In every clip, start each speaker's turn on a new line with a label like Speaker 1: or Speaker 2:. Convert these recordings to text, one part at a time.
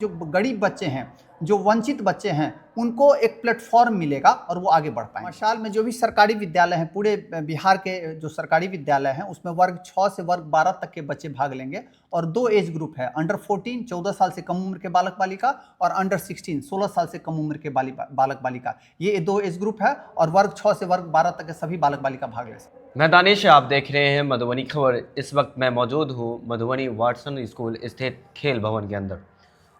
Speaker 1: जो गरीब बच्चे हैं, जो वंचित बच्चे हैं, उनको एक प्लेटफॉर्म मिलेगा और वो आगे बढ़ पाएंगे। मशाल में जो भी सरकारी विद्यालय हैं, पूरे बिहार के जो सरकारी विद्यालय हैं, उसमें वर्ग 6 से वर्ग 12 तक के बच्चे भाग लेंगे और 2 एज ग्रुप है, अंडर 14 14 साल से कम उम्र के बालक बालिका और अंडर 16 16 साल से कम उम्र के बालक बालिका। ये 2 एज ग्रुप है और वर्ग 6 से वर्ग 12 तक के सभी बालक बालिका भाग ले सकते हैं।
Speaker 2: मैं दानिश, आप देख रहे हैं मधुबनी खबर। इस वक्त मैं मौजूद हूँ मधुबनी वाटसन स्कूल स्थित खेल भवन के अंदर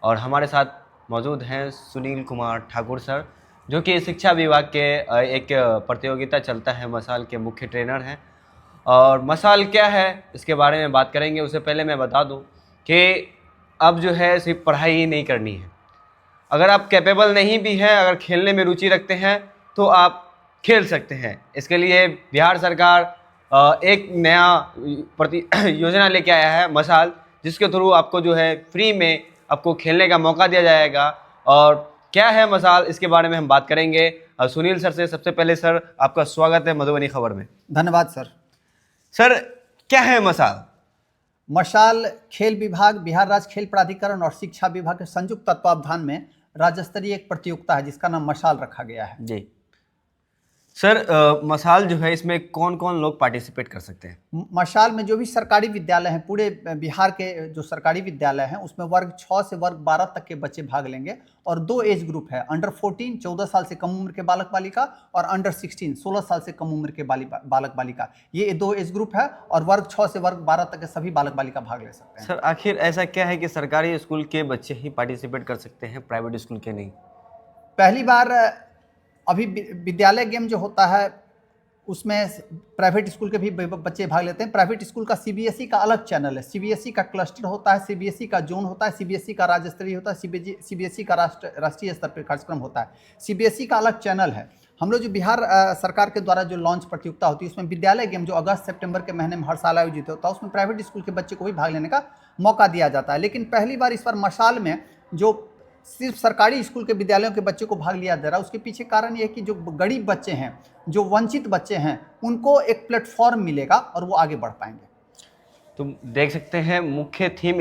Speaker 2: और हमारे साथ मौजूद हैं सुनील कुमार ठाकुर सर, जो कि शिक्षा विभाग के एक प्रतियोगिता चलता है मशाल के मुख्य ट्रेनर हैं। और मशाल क्या है इसके बारे में बात करेंगे। उससे पहले मैं बता दूं कि अब जो है सिर्फ पढ़ाई ही नहीं करनी है। अगर आप कैपेबल नहीं भी हैं, अगर खेलने में रुचि रखते हैं तो आप खेल सकते हैं। इसके लिए बिहार सरकार एक नया योजना लेके आया है मशाल, जिसके थ्रू आपको जो है फ्री में आपको खेलने का मौका दिया जाएगा। और क्या है मशाल, इसके बारे में हम बात करेंगे सुनील सर से। सबसे पहले सर, आपका स्वागत है मधुबनी खबर में।
Speaker 1: धन्यवाद सर।
Speaker 2: सर, क्या है मशाल?
Speaker 1: मशाल खेल विभाग, बिहार राज्य खेल प्राधिकरण और शिक्षा विभाग के संयुक्त तत्वावधान में राज्य स्तरीय एक प्रतियोगिता है जिसका नाम मशाल रखा गया है।
Speaker 2: जी सर, मशाल जो है इसमें कौन कौन लोग पार्टिसिपेट कर सकते हैं?
Speaker 1: मशाल में जो भी सरकारी विद्यालय हैं, पूरे बिहार के जो सरकारी विद्यालय हैं, उसमें वर्ग 6 से वर्ग 12 तक के बच्चे भाग लेंगे और 2 एज ग्रुप है, अंडर 14 14 साल से कम उम्र के बालक बालिका और अंडर 16 16 साल से कम उम्र के बालक बालिका। ये 2 एज ग्रुप है और वर्ग 6 से वर्ग 12 तक के सभी बालक बालिका भाग ले सकते हैं।
Speaker 2: सर, आखिर ऐसा क्या है कि सरकारी स्कूल के बच्चे ही पार्टिसिपेट कर सकते हैं, प्राइवेट स्कूल के नहीं?
Speaker 1: पहली बार अभी विद्यालय गेम जो होता है उसमें प्राइवेट स्कूल के भी बच्चे भाग लेते हैं। प्राइवेट स्कूल का सीबीएसई का अलग चैनल है, सीबीएसई का क्लस्टर होता है, सीबीएसई का जोन होता है, सीबीएसई का राज्य स्तरीय होता है, सीबीएसई का राष्ट्रीय स्तर पर कार्यक्रम होता है। सीबीएसई का अलग चैनल है। हम लोग जो बिहार सरकार के द्वारा जो लॉन्च प्रतियोगिता होती है, उसमें विद्यालय गेम जो अगस्त सितंबर के महीने में हर साल आयोजित होता है, उसमें प्राइवेट स्कूल के बच्चे को भी भाग लेने का मौका दिया जाता है। लेकिन पहली बार इस बार मशाल में जो सिर्फ सरकारी स्कूल के विद्यालयों के बच्चे को भाग लिया जा रहा है, उसके पीछे कारण ये है कि जो गरीब बच्चे हैं, जो वंचित बच्चे हैं, उनको एक प्लेटफॉर्म मिलेगा और वो आगे बढ़ पाएंगे।
Speaker 2: तुम देख सकते हैं मुख्य थीम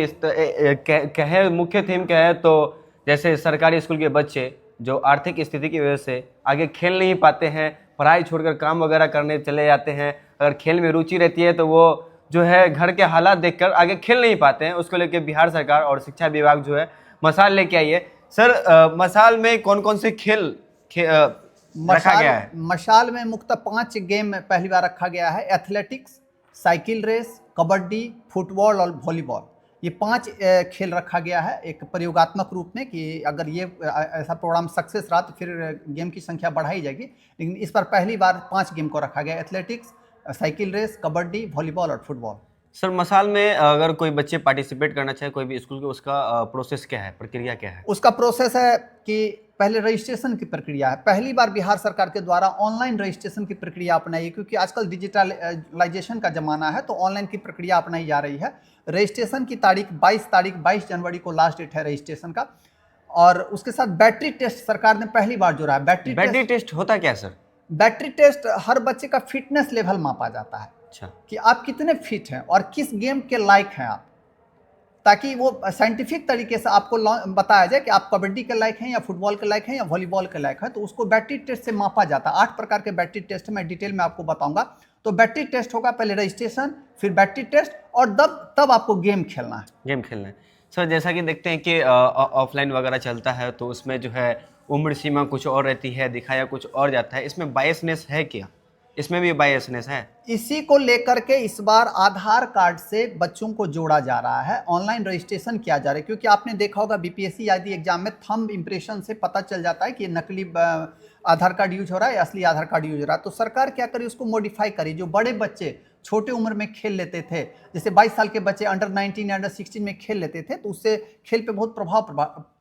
Speaker 2: मुख्य थीम क्या है। तो जैसे सरकारी स्कूल के बच्चे जो आर्थिक स्थिति की वजह से आगे खेल नहीं पाते हैं, पढ़ाई छोड़कर काम वगैरह करने चले जाते हैं, अगर खेल में रुचि रहती है तो वो जो है घर के हालात देखकर आगे खेल नहीं पाते हैं, उसको लेकर बिहार सरकार और शिक्षा विभाग जो है मशाल लेके आई है। सर, मशाल में कौन कौन से खेल रखा गया है?
Speaker 1: मशाल में मुख्यतः 5 गेम पहली बार रखा गया है। Athletics, cycle race, kabaddi, football और वॉलीबॉल। ये 5 खेल रखा गया है एक प्रयोगात्मक रूप में कि अगर ये ऐसा प्रोग्राम सक्सेस रहा तो फिर गेम की संख्या बढ़ाई जाएगी। लेकिन इस बार पहली बार 5 गेम को रखा गया, athletics, cycle race, kabaddi, volleyball और फुटबॉल।
Speaker 2: सर, मशाल में अगर कोई बच्चे पार्टिसिपेट करना चाहे कोई भी स्कूल के, उसका प्रोसेस क्या है, प्रक्रिया क्या है?
Speaker 1: उसका प्रोसेस है कि पहले रजिस्ट्रेशन की प्रक्रिया है। पहली बार बिहार सरकार के द्वारा ऑनलाइन रजिस्ट्रेशन की प्रक्रिया अपनाई है, क्योंकि आजकल डिजिटलाइजेशन का ज़माना है, तो ऑनलाइन की प्रक्रिया अपनाई जा रही है। रजिस्ट्रेशन की तारीख 22 जनवरी को लास्ट डेट है रजिस्ट्रेशन का। और उसके साथ बैटरी टेस्ट सरकार ने पहली बार जोड़ा है।
Speaker 2: बैटरी टेस्ट होता क्या सर?
Speaker 1: बैटरी टेस्ट हर बच्चे का फिटनेस लेवल मापा जाता है।
Speaker 2: अच्छा, कि
Speaker 1: आप कितने फिट हैं और किस गेम के लायक हैं आप, ताकि वो साइंटिफिक तरीके से आपको बताया जाए कि आप कबड्डी के लायक हैं या फुटबॉल के लायक हैं या वॉलीबॉल के लायक हैं। तो उसको बैटरी टेस्ट से मापा जाता है। 8 प्रकार के बैटरी टेस्ट मैं डिटेल में आपको बताऊंगा। तो बैटरी टेस्ट होगा, पहले रजिस्ट्रेशन, फिर बैटरी टेस्ट और तब आपको गेम खेलना है।
Speaker 2: गेम खेलना है। सर, जैसा कि देखते हैं कि ऑफलाइन वगैरह चलता है तो उसमें जो है उम्र सीमा कुछ और रहती है, दिखाया कुछ और जाता है। इसमें बायसनेस है क्या? इसमें भी बायसनेस है?
Speaker 1: इसी को लेकर के इस बार आधार कार्ड से बच्चों को जोड़ा जा रहा है, ऑनलाइन रजिस्ट्रेशन किया जा रहा है। क्योंकि आपने देखा होगा बीपीएससी आदि एग्जाम में थंब इंप्रेशन से पता चल जाता है कि ये नकली आधार कार्ड यूज हो रहा है या असली आधार कार्ड यूज हो रहा है। तो सरकार क्या करे, उसको मॉडिफाई करे। जो बड़े बच्चे छोटे उम्र में खेल लेते थे, जैसे 22 साल के बच्चे अंडर 19 या अंडर 16 में खेल लेते थे, तो उससे खेल पे बहुत प्रभाव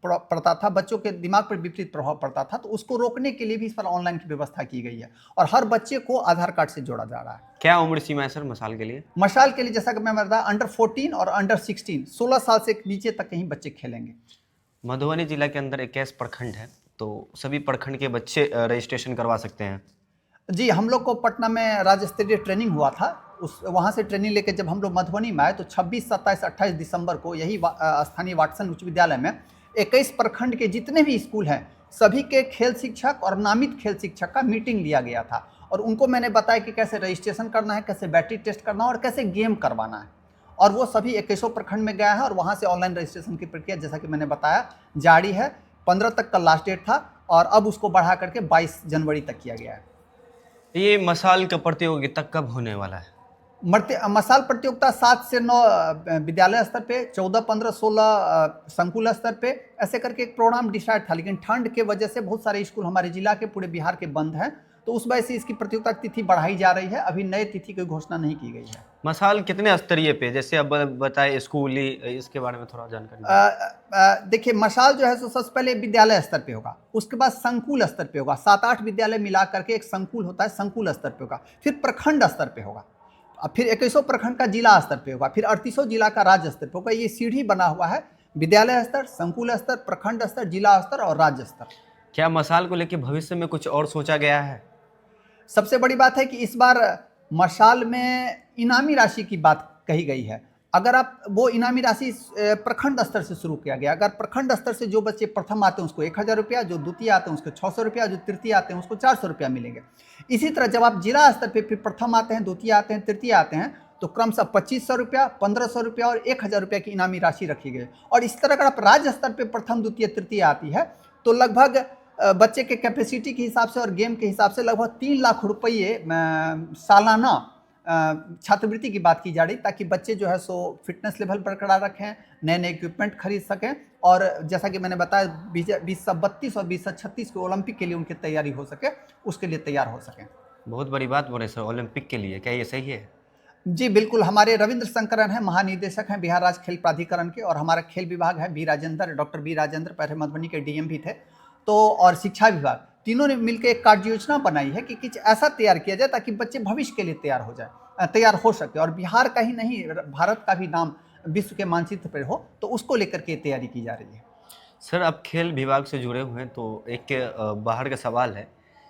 Speaker 1: पड़ता था, बच्चों के दिमाग पर विपरीत प्रभाव पड़ता था। तो उसको रोकने के लिए भी इस पर ऑनलाइन की व्यवस्था की गई है और हर बच्चे को आधार कार्ड से जोड़ा जा रहा है।
Speaker 2: क्या उम्र सीमा है सर मशाल के लिए?
Speaker 1: मशाल के लिए जैसा कि मैं बताया, अंडर 14 और अंडर 16 16 साल से नीचे तक कहीं बच्चे खेलेंगे।
Speaker 2: मधुबनी जिला के अंदर 21 प्रखंड है, तो सभी प्रखंड के बच्चे रजिस्ट्रेशन करवा सकते हैं?
Speaker 1: जी, हम लोग को पटना में राज्य स्तरीय ट्रेनिंग हुआ था। वहाँ से ट्रेनिंग लेकर जब हम लोग मधुबनी में आए तो 26, 27, 28 दिसंबर को यही स्थानीय वाटसन उच्च विद्यालय में 21 प्रखंड के जितने भी स्कूल हैं सभी के खेल शिक्षक और नामित खेल शिक्षक का मीटिंग लिया गया था और उनको मैंने बताया कि कैसे रजिस्ट्रेशन करना है, कैसे बैटरी टेस्ट करना है और कैसे गेम करवाना है। और वो सभी 21 प्रखंड में गया है और वहाँ से ऑनलाइन रजिस्ट्रेशन की प्रक्रिया जैसा कि मैंने बताया जारी है। 15 तक का लास्ट डेट था और अब उसको बढ़ा करके 22 जनवरी तक किया गया है।
Speaker 2: ये मसाल का प्रतियोगिता कब होने वाला है?
Speaker 1: मसाल प्रतियोगिता 7 से 9 विद्यालय स्तर पे, 14, 15, 16 संकुल स्तर पे, ऐसे करके एक प्रोग्राम डिसाइड था। लेकिन ठंड के वजह से बहुत सारे स्कूल हमारे जिला के, पूरे बिहार के बंद हैं, तो उस वजह से इसकी प्रतियोगिता की तिथि बढ़ाई जा रही है। अभी नए तिथि की घोषणा नहीं की गई है।
Speaker 2: मसाल कितने स्तरीय पे, जैसे अब बताए स्कूली, इसके बारे में थोड़ा जानकारी।
Speaker 1: देखिए मसाल जो है सो सबसे पहले विद्यालय स्तर पे होगा, उसके बाद संकुल स्तर पे होगा। 7-8 विद्यालय मिला करके एक संकुल होता है, संकुल स्तर पे होगा। फिर प्रखंड स्तर पे होगा, फिर 21 प्रखंड का जिला स्तर पे होगा, फिर 38 जिला का राज्य स्तर पे होगा। ये सीढ़ी बना हुआ है, विद्यालय स्तर, संकुल स्तर, प्रखंड स्तर, जिला स्तर और राज्य स्तर।
Speaker 2: क्या मसाल को लेकर भविष्य में कुछ और सोचा गया है?
Speaker 1: सबसे बड़ी बात है कि इस बार मशाल में इनामी राशि की बात कही गई है। अगर आप वो इनामी राशि प्रखंड स्तर से शुरू किया गया, अगर प्रखंड स्तर से जो बच्चे प्रथम आते हैं उसको 1000 रुपया, जो द्वितीय आते हैं उसको 600 रुपया, जो तृतीय आते हैं उसको 400 रुपया मिलेंगे। इसी तरह जब आप जिला स्तर पे फिर प्रथम आते हैं, द्वितीय आते हैं, तृतीय आते हैं तो क्रमशः 2500 रुपया, 1500 रुपया और 1000 रुपया की इनामी राशि रखी गई। और इस तरह अगर आप राज्य स्तर पर प्रथम, द्वितीय, तृतीय आती है तो लगभग बच्चे के कैपेसिटी के हिसाब से और गेम के हिसाब से लगभग 3 लाख रुपये सालाना छात्रवृत्ति की बात की जा रही, ताकि बच्चे जो है सो फिटनेस लेवल बरकरार रखें, नए नए इक्विपमेंट खरीद सकें और जैसा कि मैंने बताया 2032 और 2036 के ओलंपिक के लिए उनकी तैयारी हो सके, उसके लिए तैयार हो सकें।
Speaker 2: बहुत बड़ी बात बोले सर, ओलंपिक के लिए, क्या ये सही है?
Speaker 1: जी बिल्कुल। हमारे रविंद्र शंकरन हैं, महानिदेशक हैं बिहार राज्य खेल प्राधिकरण के, और हमारा खेल विभाग है डॉक्टर बी राजेंद्र, पहले मधुबनी के डीएम भी थे, तो और शिक्षा विभाग, तीनों ने मिलकर एक कार्य योजना बनाई है कि कुछ ऐसा तैयार किया जाए ताकि बच्चे भविष्य के लिए तैयार हो सके और बिहार का ही नहीं भारत का भी नाम विश्व के मानचित्र पर हो, तो उसको लेकर के तैयारी की जा रही है।
Speaker 2: सर अब खेल विभाग से जुड़े हुए हैं तो एक बाहर का सवाल है,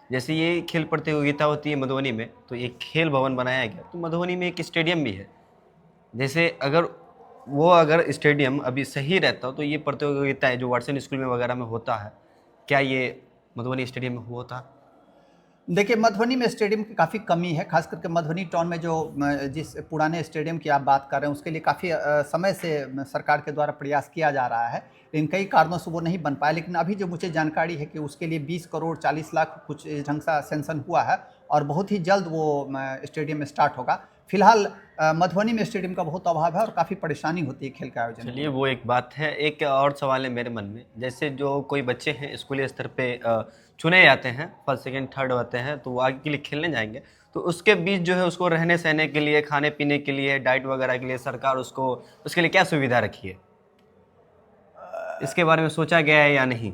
Speaker 2: जैसे ये खेल प्रतियोगिता होती है मधुबनी में तो एक खेल भवन बनाया गया, तो मधुबनी में एक स्टेडियम भी है, जैसे अगर स्टेडियम अभी सही रहता तो ये प्रतियोगिताएं जो वाटसन स्कूल में वगैरह में होता है, क्या ये मधुबनी स्टेडियम में हुआ था?
Speaker 1: देखिए मधुबनी में स्टेडियम की काफ़ी कमी है, खास करके मधुबनी टाउन में जो जिस पुराने स्टेडियम की आप बात कर रहे हैं उसके लिए काफ़ी समय से सरकार के द्वारा प्रयास किया जा रहा है, लेकिन कई कारणों से वो नहीं बन पाया। लेकिन अभी जो मुझे जानकारी है कि उसके लिए 20 करोड़ 40 लाख कुछ ढंग से सेंक्शन हुआ है और बहुत ही जल्द वो स्टेडियम स्टार्ट होगा। फिलहाल मधुबनी में स्टेडियम का बहुत अभाव है और काफ़ी परेशानी होती है खेल का आयोजन।
Speaker 2: चलिए वो एक बात है। एक और सवाल है मेरे मन में, जैसे जो कोई बच्चे हैं स्कूली स्तर पे चुने जाते हैं, फर्स्ट सेकंड थर्ड होते हैं, तो वो आगे के लिए खेलने जाएंगे, तो उसके बीच जो है उसको रहने सहने के लिए, खाने पीने के लिए, डाइट वगैरह के लिए सरकार उसके लिए क्या सुविधा रखी है, इसके बारे में सोचा गया है या नहीं?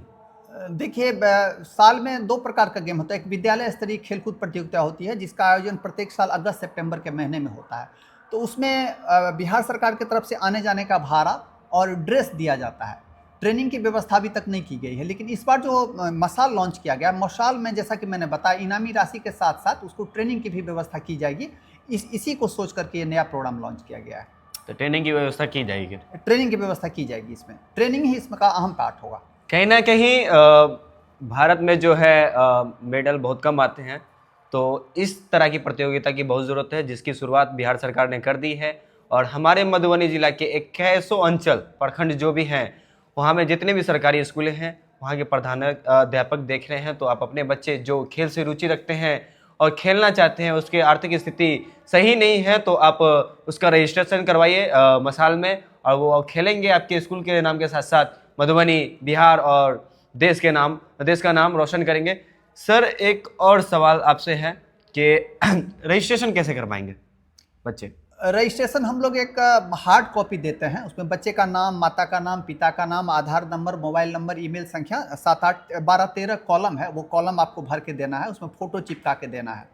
Speaker 1: देखिए साल में 2 प्रकार का गेम होता है। एक विद्यालय स्तरीय खेलकूद प्रतियोगिता होती है जिसका आयोजन प्रत्येक साल अगस्त सितंबर के महीने में होता है, तो उसमें बिहार सरकार की तरफ से आने जाने का भाड़ा और ड्रेस दिया जाता है। ट्रेनिंग की व्यवस्था अभी तक नहीं की गई है, लेकिन इस बार जो मसाल लॉन्च किया गया, मसाल में जैसा कि मैंने बताया इनामी राशि के साथ साथ उसको ट्रेनिंग की भी व्यवस्था की जाएगी। इसी को सोच करके ये नया प्रोग्राम लॉन्च किया गया है।
Speaker 2: तो ट्रेनिंग की व्यवस्था की जाएगी?
Speaker 1: ट्रेनिंग की व्यवस्था की जाएगी, इसमें ट्रेनिंग ही इसमें का अहम पार्ट होगा।
Speaker 2: कहीं ना कहीं भारत में जो है मेडल बहुत कम आते हैं, तो इस तरह की प्रतियोगिता की बहुत ज़रूरत है, जिसकी शुरुआत बिहार सरकार ने कर दी है। और हमारे मधुबनी जिला के 21 अंचल प्रखंड जो भी हैं, वहाँ में जितने भी सरकारी स्कूलें हैं, वहाँ के प्रधानाध्यापक देख रहे हैं, तो आप अपने बच्चे जो खेल से रुचि रखते हैं और खेलना चाहते हैं, उसकी आर्थिक स्थिति सही नहीं है, तो आप उसका रजिस्ट्रेशन करवाइए मसाल में, और वो खेलेंगे आपके स्कूल के नाम के साथ साथ मधुबनी, बिहार और देश का नाम रोशन करेंगे। सर एक और सवाल आपसे है कि रजिस्ट्रेशन कैसे करवाएंगे बच्चे?
Speaker 1: रजिस्ट्रेशन हम लोग एक हार्ड कॉपी देते हैं, उसमें बच्चे का नाम, माता का नाम, पिता का नाम, आधार नंबर, मोबाइल नंबर, ईमेल संख्या, 7, 8, 12, 13 कॉलम है, वो कॉलम आपको भर के देना है, उसमें फ़ोटो चिपका के देना है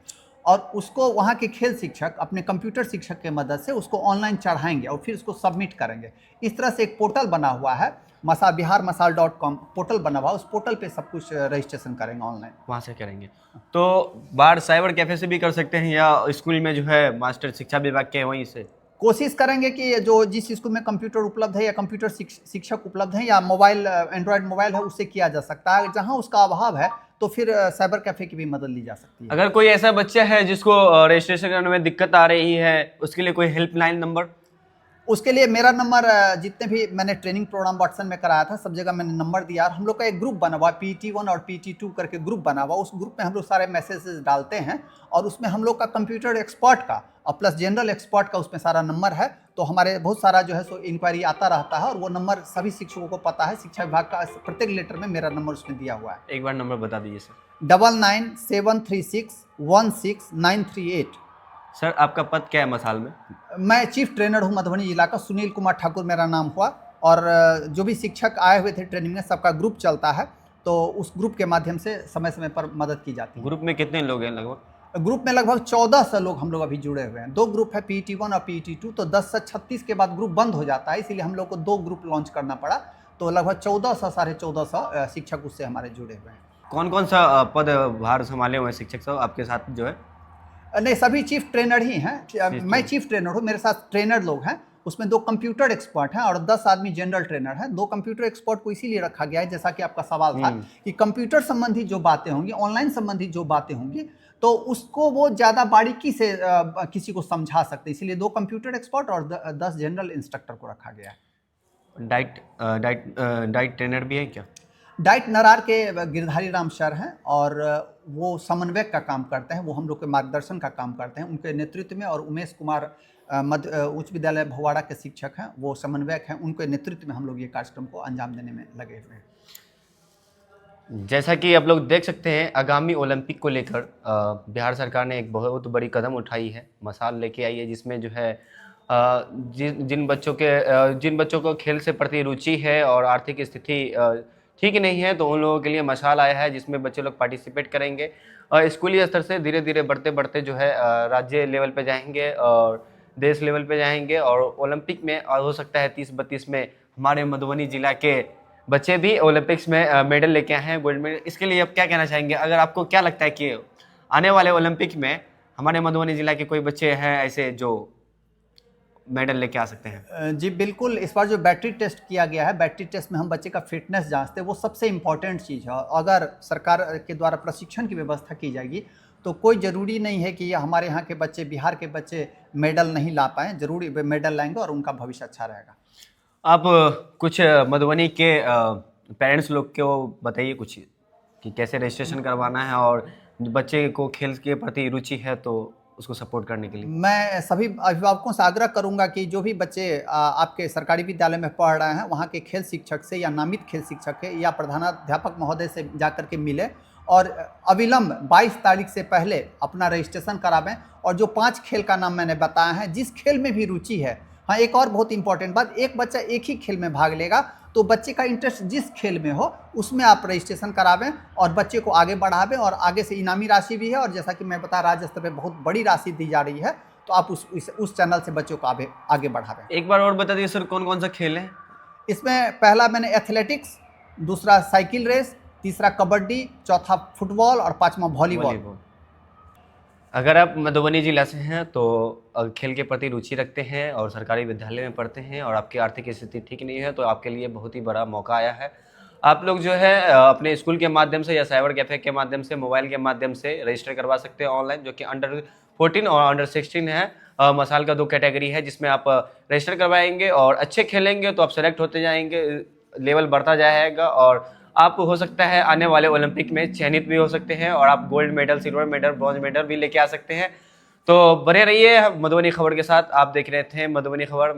Speaker 1: और उसको वहाँ के खेल शिक्षक अपने कंप्यूटर शिक्षक के मदद से उसको ऑनलाइन चढ़ाएंगे और फिर उसको सबमिट करेंगे। इस तरह से एक पोर्टल बना हुआ है, biharmasal.com पोर्टल बना हुआ, उस पोर्टल पे सब कुछ रजिस्ट्रेशन करेंगे ऑनलाइन, वहाँ से करेंगे।
Speaker 2: तो बाहर साइबर कैफे से भी कर सकते हैं या स्कूल में जो है मास्टर शिक्षा विभाग के वहीं से?
Speaker 1: कोशिश करेंगे कि जो जिस स्कूल में कंप्यूटर उपलब्ध है या कंप्यूटर शिक्षक उपलब्ध हैं या मोबाइल एंड्रॉयड मोबाइल है उससे किया जा सकता है। जहां उसका अभाव है तो फिर साइबर कैफे की भी मदद ली जा सकती है।
Speaker 2: अगर कोई ऐसा बच्चा है जिसको रजिस्ट्रेशन करने में दिक्कत आ रही है, उसके लिए कोई हेल्पलाइन नंबर?
Speaker 1: उसके लिए मेरा नंबर जितने भी मैंने ट्रेनिंग प्रोग्राम व्हाट्सएप में कराया था सब जगह मैंने नंबर दिया। और हम लोग का एक ग्रुप बना हुआ PT1 और PT2 करके ग्रुप बना हुआ। उस ग्रुप में हम लोग सारे मैसेजेस डालते हैं और उसमें हम लोग का कंप्यूटर एक्सपर्ट का और प्लस जनरल एक्सपर्ट का उसमें सारा नंबर है। तो हमारे बहुत सारा जो है सो इंक्वायरी आता रहता है और वो नंबर सभी शिक्षकों को पता है। शिक्षा विभाग का प्रत्येक लेटर में मेरा नंबर उसमें दिया हुआ है।
Speaker 2: एक बार नंबर बता दीजिए सर।
Speaker 1: 9973616938।
Speaker 2: सर आपका पद क्या है मसाल में?
Speaker 1: मैं चीफ ट्रेनर हूँ मधुबनी जिला का, सुनील कुमार ठाकुर मेरा नाम हुआ। और जो भी शिक्षक आए हुए थे ट्रेनिंग में सबका ग्रुप चलता है, तो उस ग्रुप के माध्यम से समय समय पर मदद की जाती है।
Speaker 2: ग्रुप में कितने लोग हैं लगभग?
Speaker 1: ग्रुप में लगभग 1400 लोग हम लोग अभी जुड़े हुए हैं। 2 ग्रुप है PT1 और PT2। तो 10 से 36 के बाद ग्रुप बंद हो जाता है, इसीलिए हम लोग को 2 ग्रुप लॉन्च करना पड़ा। तो लगभग 1400 साढ़े 1400 शिक्षक उससे हमारे जुड़े हुए हैं।
Speaker 2: कौन कौन सा पद भार संभाले हुए हैं शिक्षक साहब आपके साथ जो है?
Speaker 1: नहीं, सभी चीफ ट्रेनर ही हैं। मैं चीफ ट्रेनर हूँ, मेरे साथ ट्रेनर लोग हैं। उसमें 2 कंप्यूटर एक्सपर्ट हैं और 10 आदमी जनरल ट्रेनर हैं। 2 कंप्यूटर एक्सपर्ट को इसीलिए रखा गया है, जैसा कि आपका सवाल था कि कंप्यूटर संबंधी जो बातें होंगी, ऑनलाइन संबंधी जो बातें होंगी, तो उसको वो ज़्यादा बारीकी से किसी को समझा सकते, इसलिए 2 कंप्यूटर एक्सपर्ट और 10 जनरल इंस्ट्रक्टर को रखा गया है।
Speaker 2: डाइट ट्रेनर भी है क्या?
Speaker 1: डाइट नरार के गिरधारी राम सर हैं और वो समन्वयक का काम करते हैं। वो हम लोग के मार्गदर्शन का काम करते हैं उनके नेतृत्व में। और उमेश कुमार उच्च विद्यालय भवाड़ा के शिक्षक हैं, वो समन्वयक हैं। उनके नेतृत्व में हम लोग ये कार्यक्रम को अंजाम देने में लगे हुए हैं।
Speaker 2: जैसा कि आप लोग देख सकते हैं, आगामी ओलंपिक को लेकर बिहार सरकार ने एक बहुत बड़ी कदम उठाई है, मसाल लेके आई है, जिसमें जो है जिन बच्चों को खेल से प्रति रुचि है और आर्थिक स्थिति ठीक नहीं है, तो उन लोगों के लिए मशाल आया है, जिसमें बच्चे लोग पार्टिसिपेट करेंगे और स्कूली स्तर से धीरे धीरे बढ़ते बढ़ते जो है राज्य लेवल पे जाएंगे और देश लेवल पे जाएंगे और ओलंपिक में, और हो सकता है 30-32 में हमारे मधुबनी जिला के बच्चे भी ओलंपिक्स में मेडल लेके आए हैं, गोल्ड मेडल। इसके लिए आप क्या कहना चाहेंगे? अगर आपको क्या लगता है कि आने वाले ओलंपिक में हमारे मधुबनी जिला के कोई बच्चे हैं ऐसे जो मेडल लेके आ सकते हैं?
Speaker 1: जी बिल्कुल। इस बार जो बैटरी टेस्ट किया गया है, बैटरी टेस्ट में हम बच्चे का फिटनेस जांचते हैं, वो सबसे इम्पॉर्टेंट चीज़ है। अगर सरकार के द्वारा प्रशिक्षण की व्यवस्था की जाएगी तो कोई ज़रूरी नहीं है कि हमारे यहाँ के बच्चे, बिहार के बच्चे मेडल नहीं ला पाएँ। जरूरी मेडल लाएंगे और उनका भविष्य अच्छा रहेगा।
Speaker 2: आप कुछ मधुबनी के पेरेंट्स लोग को बताइए कुछ कि कैसे रजिस्ट्रेशन करवाना है और बच्चे को खेल के प्रति रुचि है तो उसको सपोर्ट करने के लिए।
Speaker 1: मैं सभी अभिभावकों से आग्रह करूंगा कि जो भी बच्चे आपके सरकारी विद्यालय में पढ़ रहे हैं, वहाँ के खेल शिक्षक से या नामित खेल शिक्षक है या प्रधानाध्यापक महोदय से जाकर के मिले और अविलंब 22 तारीख से पहले अपना रजिस्ट्रेशन करावें। और जो 5 खेल का नाम मैंने बताया है, जिस खेल में भी रुचि है, हाँ एक और बहुत इंपॉर्टेंट बात, एक बच्चा एक ही खेल में भाग लेगा, तो बच्चे का इंटरेस्ट जिस खेल में हो उसमें आप रजिस्ट्रेशन करावें और बच्चे को आगे बढ़ावें। और आगे से इनामी राशि भी है और जैसा कि मैं बता, राज्य स्तर पर बहुत बड़ी राशि दी जा रही है, तो आप उस चैनल से बच्चों को आगे बढ़ावें।
Speaker 2: एक बार और बता दीजिए सर, कौन कौन सा खेल है
Speaker 1: इसमें? पहला मैंने एथलेटिक्स, दूसरा साइकिल रेस, तीसरा कबड्डी, चौथा फुटबॉल और 5वां वॉलीबॉल।
Speaker 2: अगर आप मधुबनी जिला से हैं तो खेल के प्रति रुचि रखते हैं और सरकारी विद्यालय में पढ़ते हैं और आपकी आर्थिक स्थिति ठीक नहीं है, तो आपके लिए बहुत ही बड़ा मौका आया है। आप लोग जो है अपने स्कूल के माध्यम से या साइबर कैफे के माध्यम से, मोबाइल के माध्यम से रजिस्टर करवा सकते हैं ऑनलाइन, जो कि अंडर 14 और अंडर 16 है। मसाल का 2 कैटेगरी है जिसमें आप रजिस्टर करवाएंगे और अच्छे खेलेंगे तो आप सेलेक्ट होते जाएंगे, लेवल बढ़ता जाएगा और आप हो सकता है आने वाले ओलंपिक में चयनित भी हो सकते हैं और आप gold medal, silver medal, bronze medal भी लेके आ सकते हैं। तो बने रहिए मधुबनी खबर के साथ। आप देख रहे थे मधुबनी खबर।